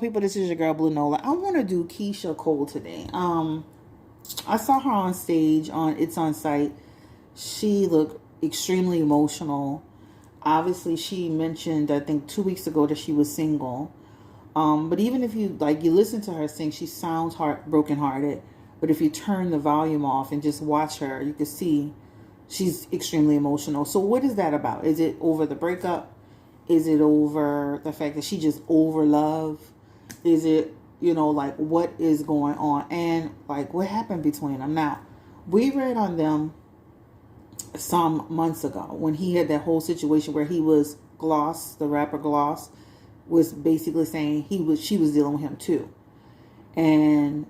people, this is your girl Blue Nola. I want to do Keyshia Cole today. I saw her on stage on It's On Site. She looked extremely emotional. Obviously, she mentioned, I think 2 weeks ago, that she was single. But even if you listen to her sing, she sounds broken hearted. But if you turn the volume off and just watch her, you can see she's extremely emotional. So what is that about? Is it over the breakup? Is it over the fact that she just over love? Is it, what is going on? And what happened between them? Now, we read on them some months ago when he had that whole situation where he was Gloss, the rapper Gloss, was basically saying she was dealing with him too. And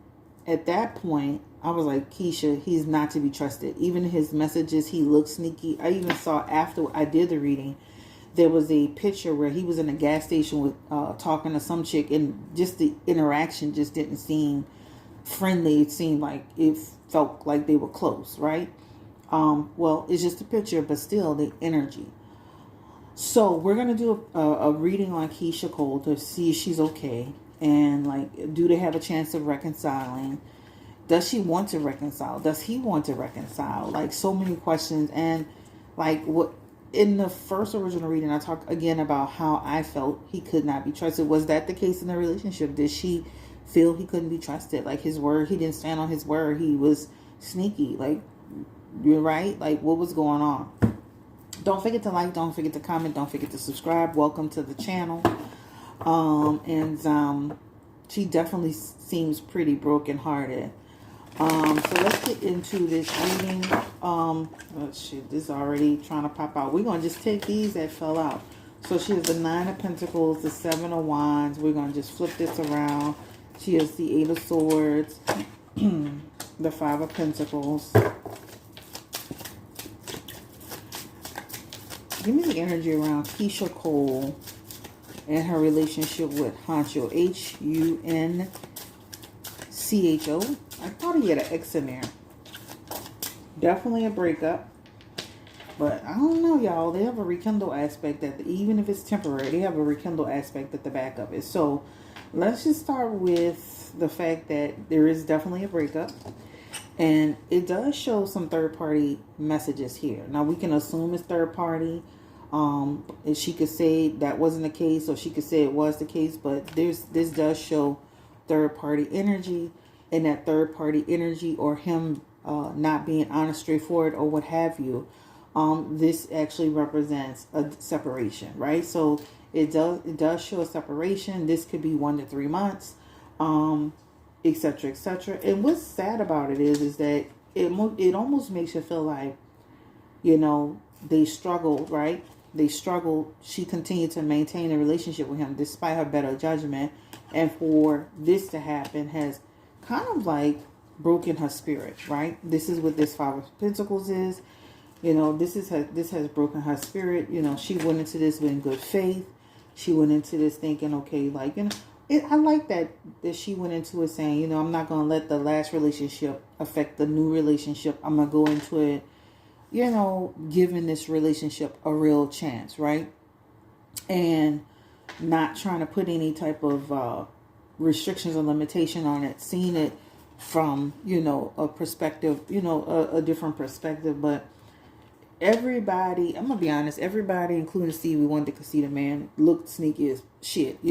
at that point, I was like, Keyshia, he's not to be trusted. Even his messages, he looked sneaky. I even saw after I did the reading, there was a picture where he was in a gas station with talking to some chick, and just the interaction just didn't seem friendly. It seemed like it felt like they were close, right? Well, it's just a picture, but still the energy. So we're going to do a reading on Keyshia Cole to see if she's okay. And do they have a chance of reconciling? Does she want to reconcile? Does he want to reconcile? So many questions. And what in the first original reading, I talked again about how I felt he could not be trusted. Was that the case in the relationship? Did she feel he couldn't be trusted? His word, he didn't stand on his word. He was sneaky. You're right. What was going on? Don't forget to like, don't forget to comment, don't forget to subscribe. Welcome to the channel. She definitely seems pretty brokenhearted. So let's get into this reading. Oh shit, this is already trying to pop out. We're going to just take these that fell out. So she has the 9 of Pentacles, the 7 of Wands. We're going to just flip this around. She has the 8 of Swords, the 5 of Pentacles. Give me the energy around Keyshia Cole and her relationship with Hunxho. Hunxho. I thought he had an X in there. Definitely a breakup. But I don't know, y'all. They have a rekindle aspect that, even if it's temporary, they have a rekindle aspect that the backup is. So let's just start with the fact that there is definitely a breakup. And it does show some third-party messages here. Now, we can assume it's third-party. And she could say that wasn't the case, or she could say it was the case. But this does show third-party energy. And that third-party energy, or him not being honest, straightforward, or what have you, this actually represents a separation, right? So it does show a separation. This could be 1 to 3 months. Etc., etc. And what's sad about it is that it almost makes you feel like, they struggled, right? They struggled. She continued to maintain a relationship with him despite her better judgment. And for this to happen has kind of broken her spirit, right? This is what this 5 of Pentacles is. This has broken her spirit. She went into this in good faith. She went into this thinking, okay, I like that she went into it saying, I'm not going to let the last relationship affect the new relationship. I'm going to go into it, giving this relationship a real chance, right? And not trying to put any type of restrictions or limitation on it. Seeing it from, a perspective, a different perspective. But everybody, I'm going to be honest, everybody, including Stevie Wonder, could see the man looked sneaky as shit,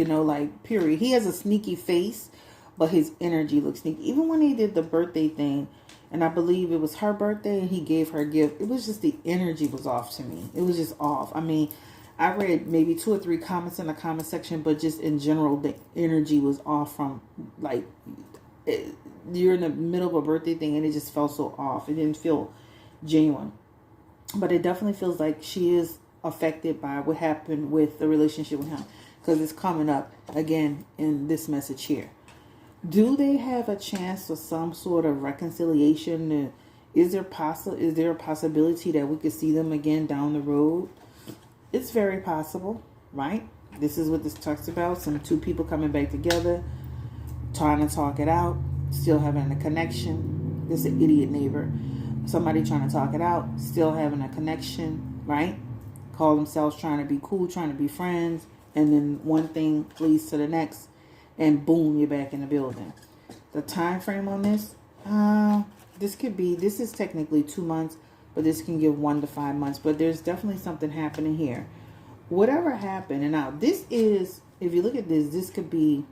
period. He has a sneaky face, but his energy looks sneaky. Even when he did the birthday thing, and I believe it was her birthday, and he gave her a gift, it was just the energy was off to me. It was just off. I mean, I read maybe 2 or 3 comments in the comment section, but just in general, the energy was off from, you're in the middle of a birthday thing, and it just felt so off. It didn't feel genuine. But it definitely feels like she is affected by what happened with the relationship with him. Because it's coming up again in this message here. Do they have a chance for some sort of reconciliation? Is there a possibility that we could see them again down the road? It's very possible, right? This is what this talks about. Some 2 people coming back together, trying to talk it out, still having a connection. This is an idiot neighbor. Somebody trying to talk it out, still having a connection, right? Call themselves trying to be cool, trying to be friends, and then one thing leads to the next, and boom, you're back in the building. The time frame on this, this is technically 2 months, but this can give 1 to 5 months. But there's definitely something happening here. Whatever happened, and now this is, if you look at this, this could be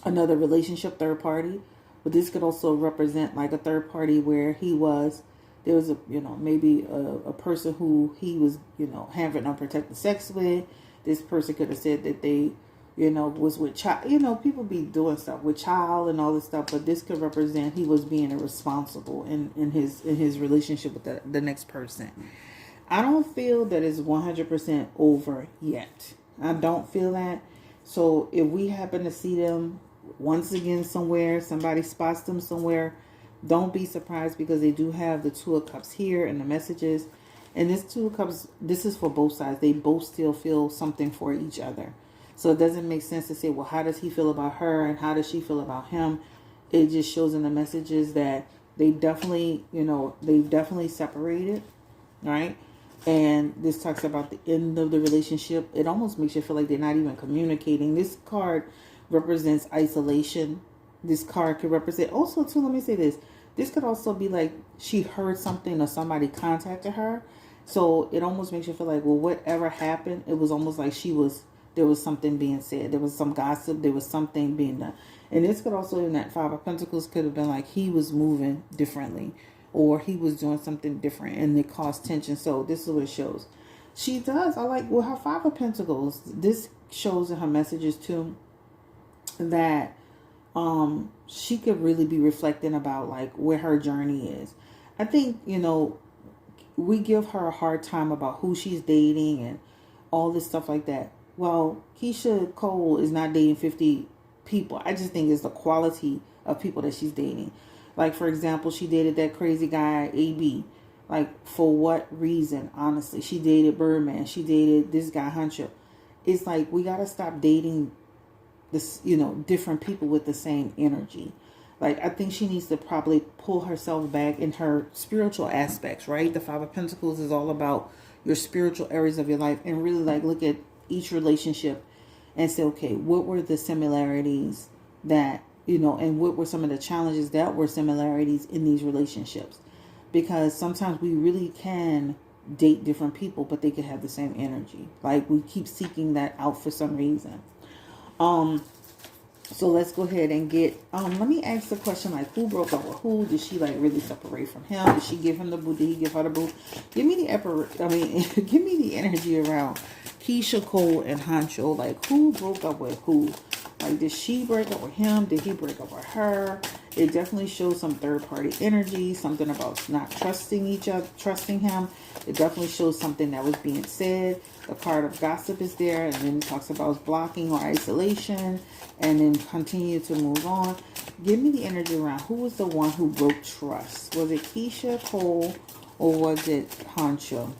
another relationship, third party, but this could also represent like a third party where there was a, maybe a person who he was, having unprotected sex with. This person could have said that they, was with child. People be doing stuff with child and all this stuff, but this could represent he was being irresponsible in his relationship with the next person. I don't feel that it's 100% over yet. I don't feel that. So if we happen to see them once again somewhere, somebody spots them somewhere, don't be surprised, because they do have the Two of Cups here in the messages. And this Two of Cups, this is for both sides. They both still feel something for each other. So it doesn't make sense to say, well, how does he feel about her and how does she feel about him? It just shows in the messages that they definitely, they've definitely separated, right? And this talks about the end of the relationship. It almost makes you feel like they're not even communicating. This card represents isolation. This card could represent, also too, let me say this. This could also be like she heard something or somebody contacted her. So it almost makes you feel like, well, whatever happened, it was almost like there was something being said. There was some gossip. There was something being done. And this could also, in that Five of Pentacles, could have been like he was moving differently, or he was doing something different, and it caused tension. So this is what it shows. She does. I like, well, her Five of Pentacles, this shows in her messages too, that she could really be reflecting about like where her journey is. I think, we give her a hard time about who she's dating and all this stuff like that. Well, Keyshia Cole is not dating 50 people. I just think it's the quality of people that she's dating. Like, for example, she dated that crazy guy, AB. Like, for what reason, honestly? She dated Birdman. She dated this guy, Hunxho. It's like, we got to stop dating this, different people with the same energy. Like, I think she needs to probably pull herself back in her spiritual aspects, right? The Five of Pentacles is all about your spiritual areas of your life, and really like look at each relationship and say, okay, what were the similarities that, and what were some of the challenges that were similarities in these relationships? Because sometimes we really can date different people, but they could have the same energy. Like, we keep seeking that out for some reason. So let's go ahead and get, let me ask the question, like, who broke up with who? Did she, like, really separate from him? Did she give him the boot? Did he give her the boot? Give me the energy around Keyshia Cole and Hunxho. Like, who broke up with who? Like, did she break up with him? Did he break up with her? It definitely shows some third-party energy, something about not trusting each other, trusting him. It definitely shows something that was being said. The card of gossip is there, and then it talks about blocking or isolation, and then continue to move on. Give me the energy around who was the one who broke trust. Was it Keyshia Cole or was it Hunxho?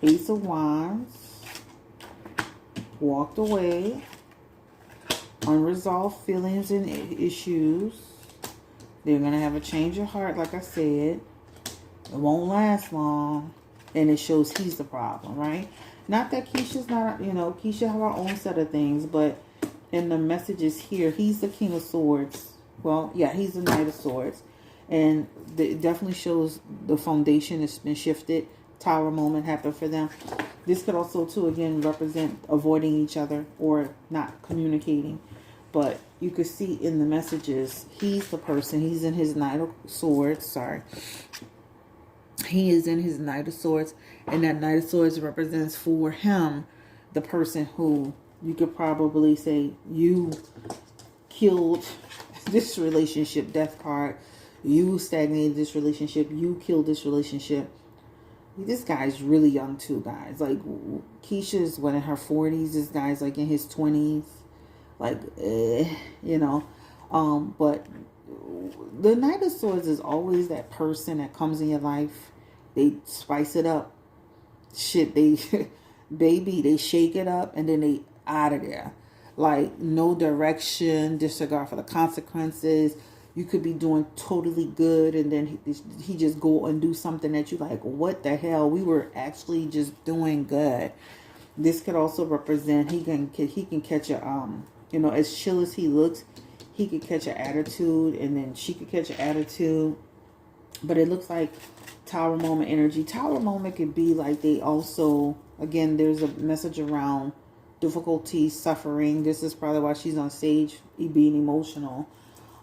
Ace of Wands. Walked away. Unresolved feelings and issues. They're going to have a change of heart, like I said. It won't last long. And it shows he's the problem, right? Not that Keisha's not, Keyshia have her own set of things, but in the messages here, he's the King of Swords. Well, yeah, he's the Knight of Swords. And it definitely shows the foundation has been shifted. Tower moment happened for them. This could also, too, again, represent avoiding each other or not communicating. But you could see in the messages, he's the person. He's in his Knight of Swords. Sorry. He is in his Knight of Swords. And that Knight of Swords represents for him the person who you could probably say you killed this relationship. Death card. You stagnated this relationship. You killed this relationship. This guy's really young too, guys. Like, Keisha's in her 40s. This guy's like in his 20s. Like, but the Knight of Swords is always that person that comes in your life. They spice it up. Shit, they shake it up and then they out of there. Like, no direction, disregard for the consequences. You could be doing totally good and then he just go and do something that you like, what the hell? We were actually just doing good. This could also represent he can catch a You know, as chill as he looks, he could catch an attitude, and then she could catch an attitude. But it looks like Tower moment energy. Tower moment could be like they also, again, there's a message around difficulty, suffering. This is probably why she's on stage being emotional.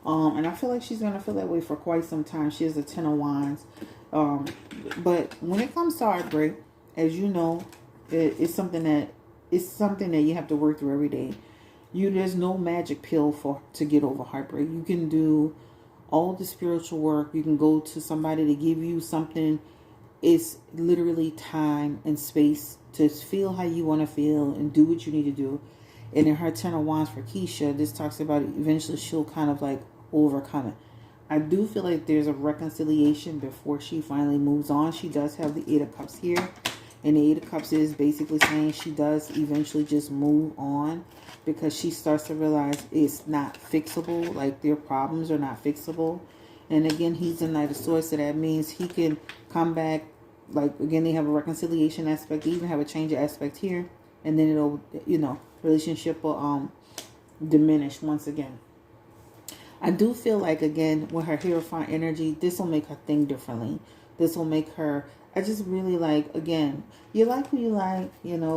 And I feel like she's going to feel that way for quite some time. She has a 10 of Wands. But when it comes to heartbreak, as you know, it's something that you have to work through every day. There's no magic pill to get over heartbreak. You can do all the spiritual work. You can go to somebody to give you something. It's literally time and space to feel how you want to feel and do what you need to do. And in her 10 of Wands for Keyshia, this talks about eventually she'll kind of like overcome it. I do feel like there's a reconciliation before she finally moves on. She does have the 8 of Cups here. And the 8 of Cups is basically saying she does eventually just move on because she starts to realize it's not fixable. Like their problems are not fixable. And again, he's the Knight of Swords. So that means he can come back. Like again, they have a reconciliation aspect. They even have a change of aspect here. And then it'll, relationship will diminish once again. I do feel like, again, with her Hierophant energy, this will make her think differently. This will make her, I just really like, again, you like who you like,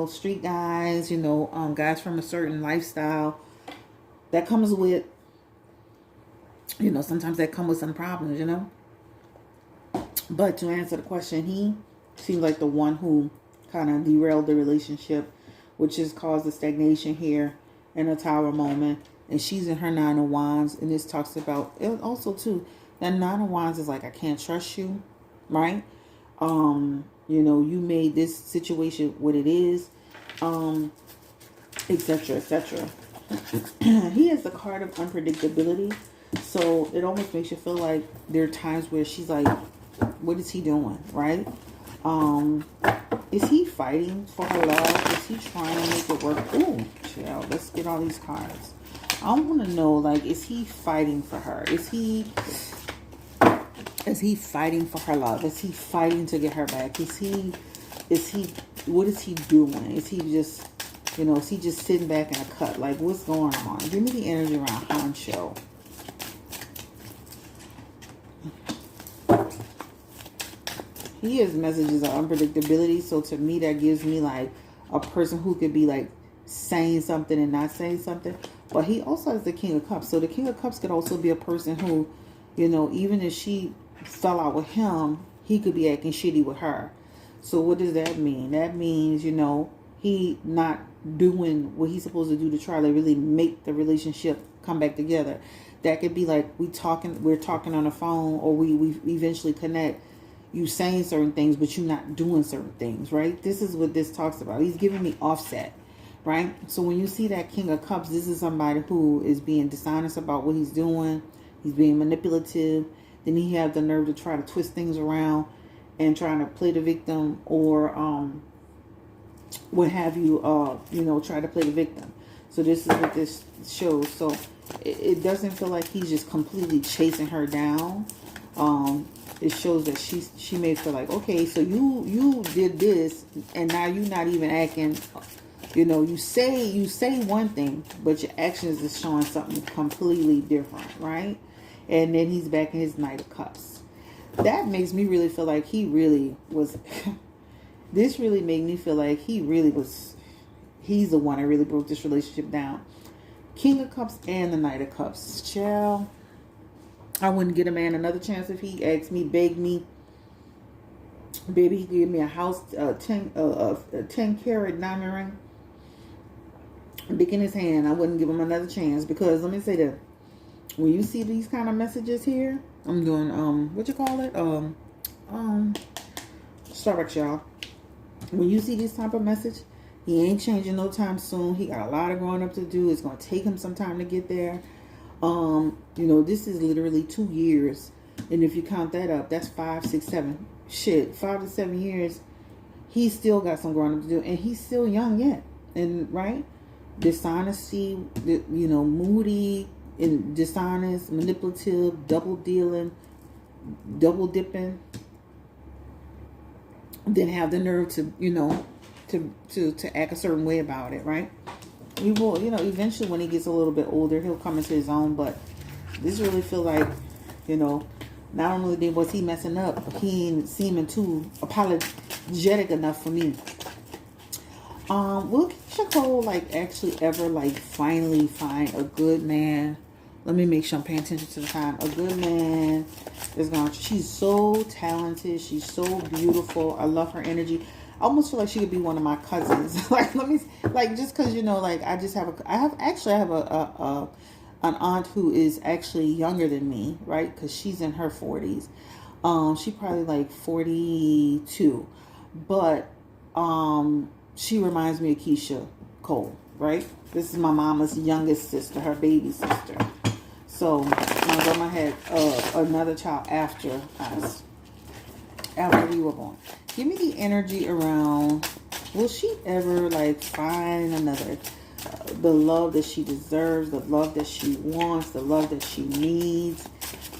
street guys, guys from a certain lifestyle. That comes with, sometimes that come with some problems, But to answer the question, he seems like the one who kind of derailed the relationship, which has caused a stagnation here in a Tower moment. And she's in her 9 of Wands. And this talks about, it also too, that 9 of Wands is like, I can't trust you, right? You made this situation what it is, etc., etc. He has the card of unpredictability. So it almost makes you feel like there are times where she's like, what is he doing, right? Is he fighting for her love? Is he trying to make it work? Ooh, chill. Let's get all these cards. I want to know, like, is he fighting for her? Is he fighting for her love? Is he fighting to get her back? What is he doing? Is he just, is he just sitting back in a cut? Like, what's going on? Give me the energy around Hunxho. He has messages of unpredictability. So to me, that gives me like a person who could be like saying something and not saying something. But he also has the King of Cups. So the King of Cups could also be a person who, even if she fell out with him, he could be acting shitty with her. So what does that mean? That means, he not doing what he's supposed to do to try to really make the relationship come back together. That could be like we're talking on the phone, or we eventually connect. You saying certain things, but you not doing certain things, right? This is what this talks about. He's giving me offset, right? So when you see that King of Cups, this is somebody who is being dishonest about what he's doing. He's being manipulative. Then he have the nerve to try to twist things around and trying to play the victim, or what have you, try to play the victim. So this is what this shows. So it doesn't feel like he's just completely chasing her down. It shows that she may feel like, okay, so you did this, and now you're not even acting. You say one thing, but your actions is showing something completely different, right? And then he's back in his Knight of Cups. That makes me really feel like he really was. This really made me feel like he really was. He's the one that really broke this relationship down. King of Cups and the Knight of Cups. Child, I wouldn't get a man another chance if he asked me, begged me. Baby, he gave me a house, a 10-carat diamond ring. Big in his hand. I wouldn't give him another chance, because let me say that when you see these kind of messages here, I'm doing what you call it? Starbucks, y'all. When you see this type of message, he ain't changing no time soon. He got a lot of growing up to do. It's gonna take him some time to get there. This is literally 2 years, and if you count that up, that's 5, 6, 7. Shit, 5 to 7 years. He's still got some growing up to do, and he's still young yet. And right, dishonesty, moody and dishonest, manipulative, double dealing, double dipping. Then have the nerve to to act a certain way about it, right? He will, eventually when he gets a little bit older, he'll come into his own. But this really feel like, not only was he messing up, he ain't seeming too apologetic enough for me. Will Keyshia Cole actually ever finally find a good man? Let me make sure I'm paying attention to the time. A good man is gonna. She's so talented. She's so beautiful. I love her energy. I almost feel like she could be one of my cousins. Just because I have an aunt who is actually younger than me, right? Because she's in her 40s. She probably 42, but she reminds me of Keyshia Cole, right? This is my mama's youngest sister, her baby sister. So my grandma had another child after us, after we were born. Give me the energy around. Will she ever find another? The love that she deserves, the love that she wants, the love that she needs.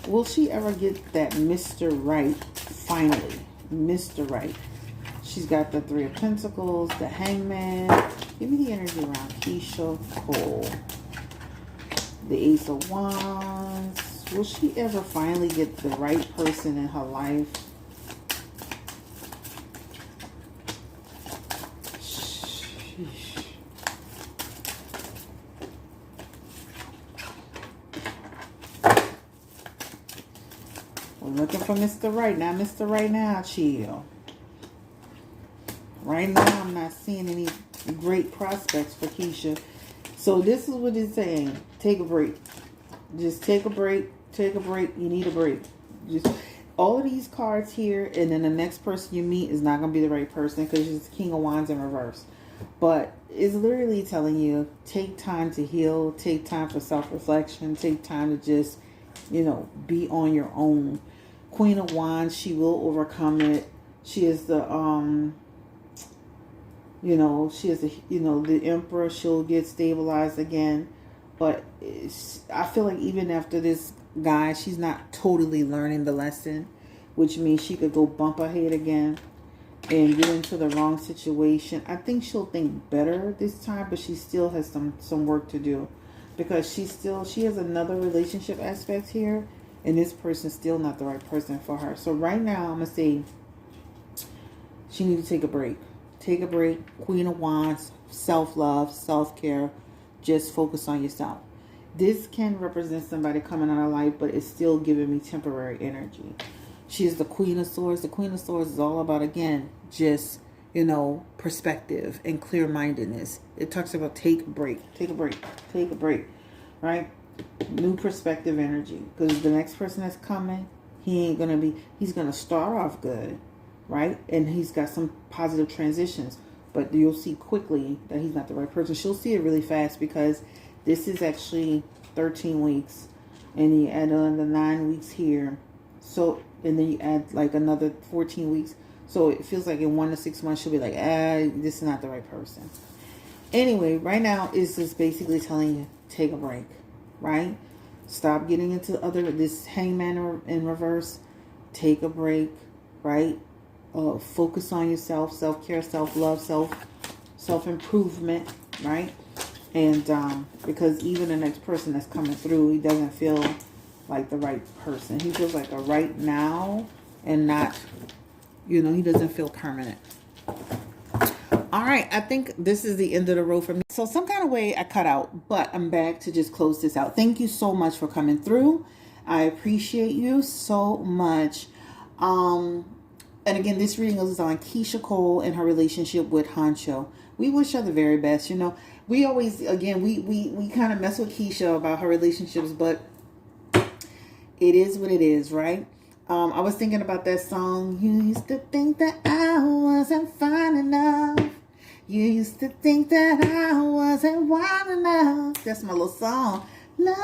Will she ever get that Mr. Right finally? Mr. Right. She's got the Three of Pentacles, the Hangman. Give me the energy around Keyshia Cole. The Ace of Wands. Will she ever finally get the right person in her life? Sheesh. We're looking for Mr. Right now. Mr. Right now, chill. Right now, I'm not seeing any great prospects for Keyshia. So this is what it's saying. Take a break. Just take a break. Take a break. You need a break. Just all of these cards here, and then the next person you meet is not going to be the right person because it's King of Wands in reverse. But it's literally telling you, take time to heal. Take time for self-reflection. Take time to just, be on your own. Queen of Wands, she will overcome it. She is the, she is the Emperor. She'll get stabilized again. But I feel like even after this guy, she's not totally learning the lesson, which means she could go bump her head again and get into the wrong situation. I think she'll think better this time, but she still has some work to do because she has another relationship aspect here, and this person's still not the right person for her. So right now, I'm gonna say she needs to take a break. Take a break. Queen of Wands, self-love, self-care. Just focus on yourself. This can represent somebody coming out of life, but it's still giving me temporary energy. She is the Queen of Swords. The Queen of Swords is all about, again, just, perspective and clear-mindedness. It talks about take a break. Take a break. Take a break. Right? New perspective energy. Because the next person that's coming, he's going to start off good. Right? And he's got some positive transitions. But you'll see quickly that he's not the right person. She'll see it really fast because this is actually 13 weeks. And you add another 9 weeks here. So, and then you add another 14 weeks. So it feels like in 1 to 6 months, she'll be like, this is not the right person. Anyway, right now, it's just basically telling you, take a break. Right? Stop getting into this Hangman in reverse. Take a break. Right? Focus on yourself, self-care, self-love, self-improvement, right? And because even the next person that's coming through, he doesn't feel like the right person. He feels like a right now and not, he doesn't feel permanent. All right, I think this is the end of the road for me. So some kind of way I cut out, but I'm back to just close this out. Thank you so much for coming through. I appreciate you so much. And again, this reading is on Keyshia Cole and her relationship with Hunxho. We wish her the very best. We always, again, we kind of mess with Keyshia about her relationships, but it is what it is, right? I was thinking about that song. You used to think that I wasn't fine enough. You used to think that I wasn't wild enough. That's my little song. Love.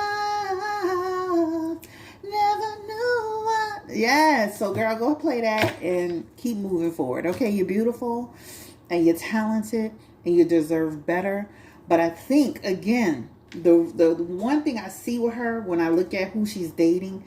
Never knew what. Yes. So, girl, go play that and keep moving forward. Okay, you're beautiful and you're talented and you deserve better. But I think, again, the one thing I see with her when I look at who she's dating,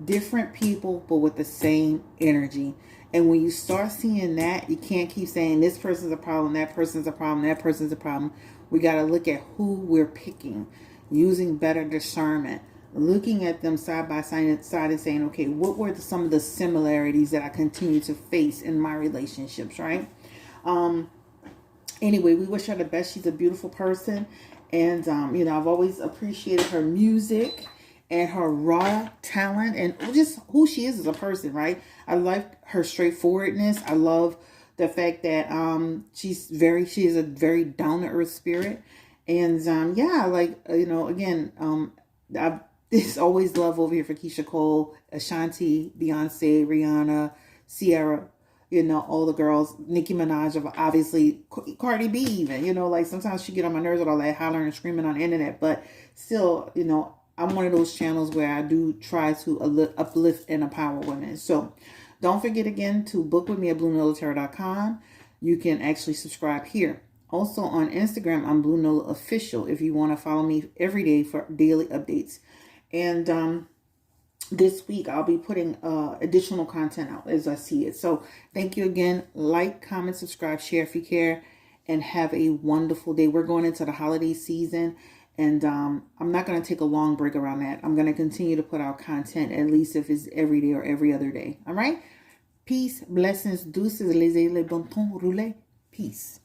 different people, but with the same energy. And when you start seeing that, you can't keep saying this person's a problem, that person's a problem, that person's a problem. We got to look at who we're picking, using better discernment, looking at them side by side and saying, okay, what were some of the similarities that I continue to face in my relationships, right? Anyway, we wish her the best. She's a beautiful person. And, I've always appreciated her music and her raw talent and just who she is as a person, right? I like her straightforwardness. I love the fact that she is a very down-to-earth spirit. And, I've there's always love over here for Keyshia Cole, Ashanti, Beyonce, Rihanna, Sierra, all the girls, Nicki Minaj, obviously Cardi B even, like sometimes she get on my nerves with all that hollering and screaming on the internet, but still, I'm one of those channels where I do try to uplift and empower women. So don't forget again to book with me at BlueNolaTarot.com. You can actually subscribe here. Also on Instagram, I'm Blue Nola Official if you want to follow me every day for daily updates. And this week I'll be putting additional content out as I see it. So thank you again. Like, comment, subscribe, share if you care, and have a wonderful day. We're going into the holiday season, and I'm not going to take a long break around that. I'm going to continue to put out content, at least if it's every day or every other day. All right? Peace, blessings, deuces, laissez le bon temps rouler. Peace.